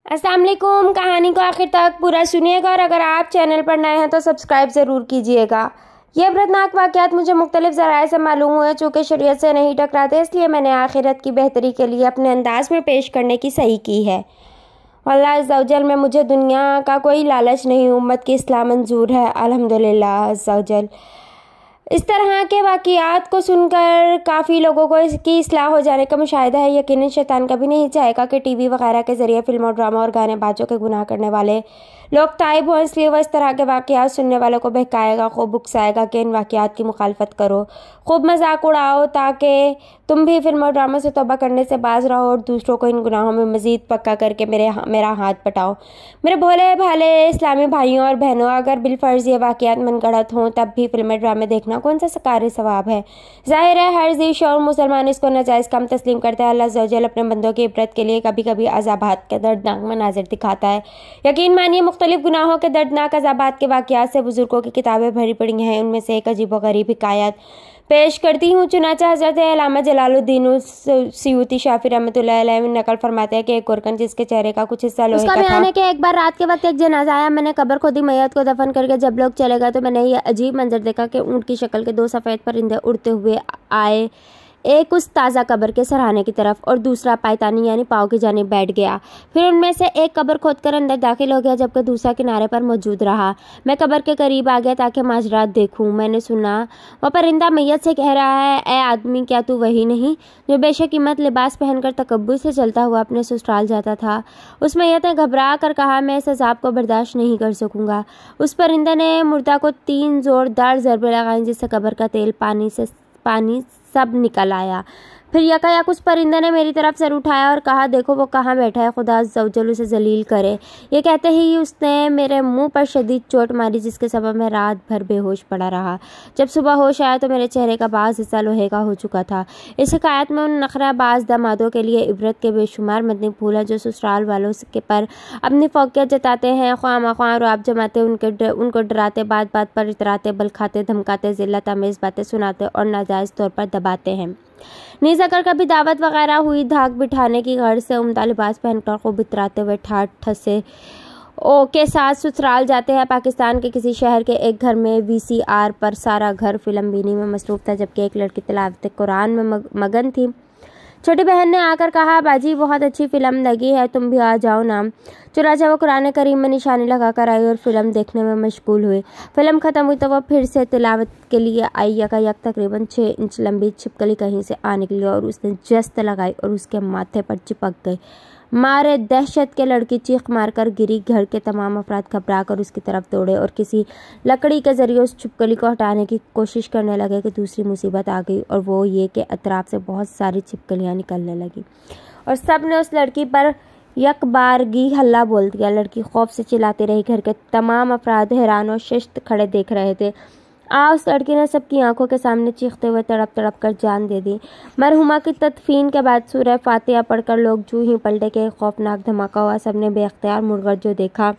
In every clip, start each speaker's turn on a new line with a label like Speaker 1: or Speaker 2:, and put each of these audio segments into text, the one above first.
Speaker 1: अस्सलाम वालेकुम। कहानी को आखिर तक पूरा सुनिएगा और अगर आप चैनल पर नए हैं तो सब्सक्राइब ज़रूर कीजिएगा। ये अबरतनाक वाक़यात मुझे मुख्तलिफ ज़राए से मालूम हुए, चूँकि शरीयत से नहीं टकराते, इसलिए मैंने आखिरत की बेहतरी के लिए अपने अंदाज में पेश करने की सही की है। अल्लाह अज़्ज़ा वजल में मुझे दुनिया का कोई लालच नहीं, उम्मत की इस्लाह मंजूर है, अल्हम्दुलिल्लाह अज़्ज़ा वजल। इस तरह के वाक़यात को सुनकर काफ़ी लोगों को इसकी इस्लाह हो जाने का मुशाहिदा है। यकीनन शैतान कभी नहीं चाहेगा कि टीवी वगैरह के ज़रिए फिल्मों, ड्रामा और गाने बाजों के गुनाह करने वाले लोग ताइब हों, इसलिए वह इस तरह के वाक़यात सुनने वालों को बहकाएगा, खूब उकसाएगा कि इन वाक़यात की मुखालफत करो, खूब मजाक उड़ाओ, ताकि तुम भी फिल्मों ड्रामों से तौबा करने से बाज रहो और दूसरों को इन गुनाहों में मज़ीद पक्का करके मेरा हाथ पटाओ। मेरे भोले भाले इस्लामी भाइयों और बहनों, अगर बिलफर्ज ये वाक़यात मनगढ़ंत हों तब भी फिल्में ड्रामे देखना कौन सा सकार सवाब है। ज़ाहिर है हर ज़ी शऊर मुसलमान इसको नाजायज़ कम तस्लीम करता है। अल्लाह अज़्ज़ा वजल अपने बंदों की इबरत के लिए कभी कभी अज़ाबात के दर्दनाक मनाज़िर दिखाता है। यकीन मानिए मुख्तलिफ गुनाहों के दर्दनाक अज़ाबात के वाक़यात से बुजुर्गों की किताबें भरी पड़ी हैं। उनमें से एक अजीब व गरीब हिकायत पेश करती हूँ। चुनाचा हज़रत अल्लामा जलालुद्दीन सयूती शाफी रहमतुल्लाह अलैह नकल फरमाते हैं कि एक गोरकन जिसके चेहरे का कुछ हिस्सा लोहे का था, उसका बयान है कि एक बार रात के वक्त एक जनाजा आया। मैंने कब्र खोदी, मैयत को दफन करके जब लोग चले गए तो मैंने ये अजीब मंजर देखा कि ऊँट की शक्ल के दो सफ़ेद परिंदे उड़ते हुए आए, एक उस ताज़ा कब्र के सरहाने की तरफ और दूसरा पायतानी यानी पाँव की जानिब बैठ गया। फिर उनमें से एक कब्र खोदकर अंदर दाखिल हो गया, जबकि दूसरा किनारे पर मौजूद रहा। मैं कब्र के करीब आ गया ताकि माजरात देखूं। मैंने सुना वह परिंदा मैयत से कह रहा है, ए आदमी, क्या तू वही नहीं जो बेशकीमत लिबास पहनकर तकब्बुर से चलता हुआ अपने ससुराल जाता था? उस मैयत ने घबरा कर कहा, मैं इस अज़ाब को बर्दाश्त नहीं कर सकूंगा। उस परिंदे ने मुर्दा को 3 जोरदार ज़रबे लगाए, जिससे कब्र का तेल, पानी सब निकल आया। फिर यकायक उस परिंदे ने मेरी तरफ सर उठाया और कहा, देखो वो कहाँ बैठा है, खुदा अज़्ज़ा वजल उसे जलील करे। ये कहते ही उसने मेरे मुंह पर शदीद चोट मारी, जिसके सबब मैं रात भर बेहोश पड़ा रहा। जब सुबह होश आया तो मेरे चेहरे का बाज़ हिस्सा लोहे का हो चुका था। इस हिकायत में उन नखराबाज दामादों के लिए इबरत के बेशुमार मदनी फूल हैं जो ससुराल वालों के पर अपनी फ़ौक़ियत जताते हैं, ख्वाह रुआब जमाते, उनको डराते, बात बात पर इतराते, बल खाते, धमकाते, ज़िल्लत आमेज़ बातें सुनाते और नाजायज़ तौर पर दबाते हैं। नीज़ अगर कभी दावत वगैरह हुई, धाक बिठाने की गर्ज से उम्दा लिबास पहनकर खूब इतराते हुए ठाठ ठसे के साथ ससुराल जाते हैं। पाकिस्तान के किसी शहर के एक घर में VCR पर सारा घर फिल्म बीनी में मसरूफ़ था, जबकि एक लड़की तिलावत कुरान में मगन थी। छोटी बहन ने आकर कहा, बाजी बहुत अच्छी फ़िल्म लगी है, तुम भी आ जाओ ना। चुनांचे वो कुरान करीम में निशानी लगाकर आई और फिल्म देखने में मशगूल हुई। फिल्म ख़त्म हुई तो वह फिर से तिलावत के लिए आई। यकायक तकरीबन 6 इंच लंबी छिपकली कहीं से आ निकली और उसने जस्त लगाई और उसके माथे पर चिपक गई। मारे दहशत के लड़की चीख मारकर गिरी। घर के तमाम अफराद घबरा कर उसकी तरफ दौड़े और किसी लकड़ी के जरिए उस छिपकली को हटाने की कोशिश करने लगे कि दूसरी मुसीबत आ गई, और वो ये कि अतराफ से बहुत सारी छिपकलियाँ निकलने लगी और सब ने उस लड़की पर यकबारगी हल्ला बोल दिया। लड़की खौफ से चिल्लाती रही। घर के तमाम अफराद हैरान और शिश्त खड़े देख रहे थे। उस लड़की ने सबकी आंखों के सामने चीखते हुए तड़प तड़प कर जान दे दी। मरहुमा की तदफीन के बाद सूरह फातिहा पढ़कर लोग जूं ही पलटे के खौफनाक धमाका हुआ। सबने बेख्तियार मुड़कर जो देखा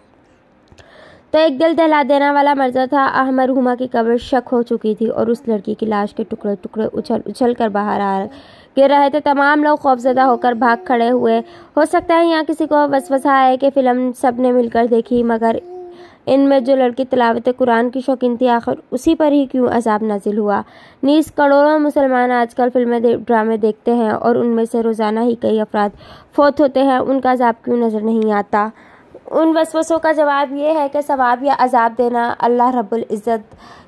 Speaker 1: तो एक दिल दहला देने वाला मंजर था। मरहुमा की कब्र शक हो चुकी थी और उस लड़की की लाश के टुकड़े टुकड़े उछल कर बाहर आ गिर रहे थे। तमाम लोग खौफजदा होकर भाग खड़े हुए। हो सकता है यहाँ किसी को वसवसा है कि फिल्म सब ने मिलकर देखी, मगर इनमें जो लड़की तिलावत कुरान की शौकीन थी, आखिर उसी पर ही क्यों अजाब नाजिल हुआ? नीज़ करोड़ों मुसलमान आजकल फिल्में ड्रामे देखते हैं और उनमें से रोज़ाना ही कई अफराद फौत होते हैं। उनका अजाब क्यों नज़र नहीं आता? उन वसवसों का जवाब ये है कि सवाब या अजाब देना अल्लाह रब्बुल इज़्ज़त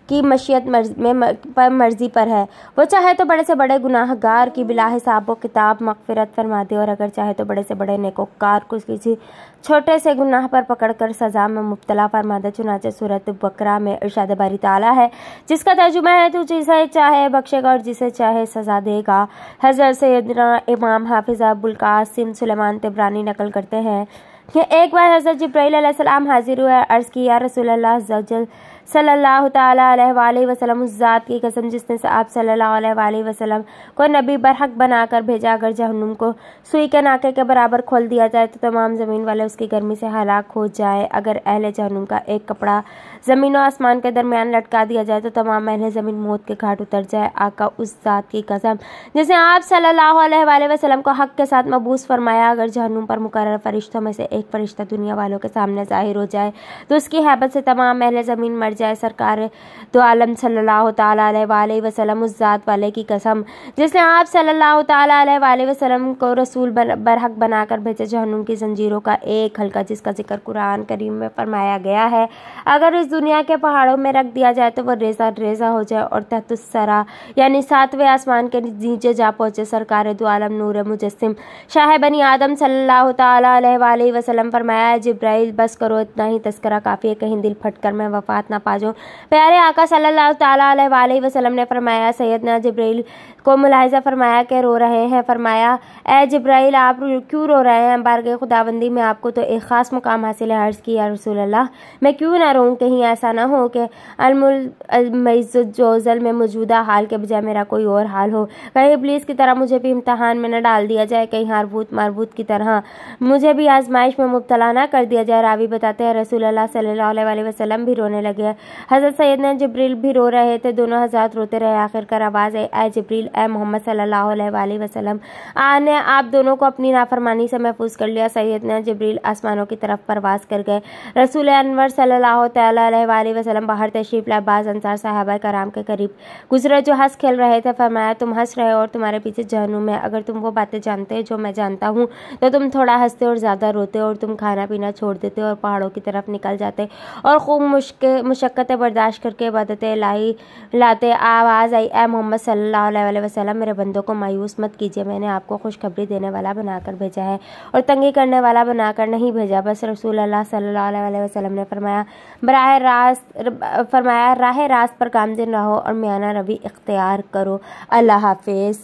Speaker 1: की मशीयत मर्जी पर है। वो चाहे तो बड़े से बड़े गुनाहगार की बिला हिसाब व किताब मग़फ़िरत फरमा दे, और अगर चाहे तो बड़े से बड़े नेकोकार को किसी छोटे से गुनाह पर पकड़कर सज़ा में मुब्तला फरमा दे। चुनांचे सूरत बकरा में इरशाद बारी ताला है, जिसका तर्जुमा है, तू जिसे चाहे बख्शेगा और जिसे चाहे सज़ा देगा। हज़रत सैयदना इमाम हाफिज़ अबुल कासिम सुलेमान तिबरानी नकल करते हैं कि एक बार हज़रत जिब्राइल अलैहिस्सलाम हाजिर हुए, अर्ज़ की, या रसूल अल्लाह, सल्लल्लाहु ताला अलैहि वसल्लम, उस ज़ात की कसम जिसने आप सल्लल्लाहु अलैहि वसल्लम को नबी बरहक बनाकर भेजा, अगर जहन्नुम को सुई के नाके के बराबर खोल दिया जाए तो तमाम ज़मीन वाले उसकी गर्मी से हलाक हो जाए। अगर अहले जहन्नुम का एक कपड़ा ज़मीन और आसमान के दरमियान लटका दिया जाए तो तमाम अहले ज़मीन मौत के घाट उतर जाए। आका, उस ज़ात की कसम जिसने आप सल्लल्लाहु अलैहि वसल्लम को हक के साथ मबूस फरमाया, अगर जहन्नुम पर मुकर्रर फरिश्तों में से एक फरिश्ता दुनिया वालों के सामने ज़ाहिर हो जाए तो उसकी हैबत से तमाम अहले ज़मीन मर जाए। सरकार दो आलम सल्लल्लाहु ताला अलैहि वसल्लम, उस ज़ात वाले की कसम जिसने आप सल्लल्लाहु ताला अलैहि वसल्लम को रसूल बरहक बनाकर भेजा, जहन्नुम की जंजीरों का एक हल्का जिसका जिक्र कुरान करीम में फरमाया गया है, अगर इस दुनिया के पहाड़ों में रख दिया जाए तो वह रेजा रेजा हो जाए और तहतुस्सरा यानी 7वें आसमान के नीचे जा पहुंचे। सरकार दो आलम नूर मुजस्सिम शाह बनी आदम सल्लल्लाहु ताला अलैहि वसल्लम फरमाया, जिब्राइल बस करो, इतना ही तस्करा काफ़ी है, कहीं दिल फटकर मैं वफात ना पा जाऊं। प्यारे आका सल्लल्लाहु ताला अलैहि वसल्लम ने फरमाया, सैयदना जिब्राइल को मुलाहिजा फरमाया कि रो रहे हैं। फरमाया, ए जिब्राइल आप क्यों रो रहे हैं? बारगाह खुदाबंदी में आपको तो एक ख़ास मुकाम हासिल है। अर्ज़ की, या रसूल अल्लाह, मैं क्यों ना रोऊं? कहीं ऐसा ना हो कि अलमुल में मौजूदा हाल के बजाय मेरा कोई और हाल हो। कहीं इब्लीस की तरह मुझे भी इम्तहान में न डाल दिया जाए, कहीं हारबूत मारबूत की तरह मुझे भी आजमाइश में मुब्तला ना कर दिया जाए। रावी बताते हैं रसूल अल्लाह सल्लल्लाहु अलैहि वसल्लम भी रोने लगे। हज़रत सैयदना जिब्रील भी रो रहे थे। दोनों हज़रात रोते रहे। आखिरकार आवाज़ आई, ए जिब्रील, ए मोहम्मद सल्लल्लाहु अलैहि वसल्लम, आने आप दोनों को अपनी नाफरमानी से महफूज कर लिया। सैयदना जिब्रील आसमानों की तरफ परवास कर गए। रसूल अनवर सल्लल्लाहु तआला अलैहि वसल्लम बाहर तशरीफ लाए। बाज़ अंसार सहाबा कराम के करीब गुजरे जो हंस खेल रहे थे। फरमाया, तुम हंस रहे हो और तुम्हारे पीछे जहन्नुम है। अगर तुम वो बातें जानते हो जो मैं जानता हूँ तो तुम थोड़ा हंसते और ज़्यादा रोते और तुम खाना पीना छोड़ देते और पहाड़ों की तरफ निकल जाते और खूब मुशक्क़तें बर्दाश्त करके इबादतें लाते। आवाज़ आई, ए मोहम्मद सल्लल्लाहु अलैहि वसल्लम, मेरे बंदों को मायूस मत कीजिए। मैंने आपको खुशखबरी देने वाला बनाकर भेजा है और तंगी करने वाला बनाकर नहीं भेजा। बस रसूल अल्लाह सल्लल्लाहु अलैहि वसल्लम ने फरमाया, राह रास्त पर गामज़िन रहो और मियाना रवि इख्तियार करो। अल्लाह हाफिज़।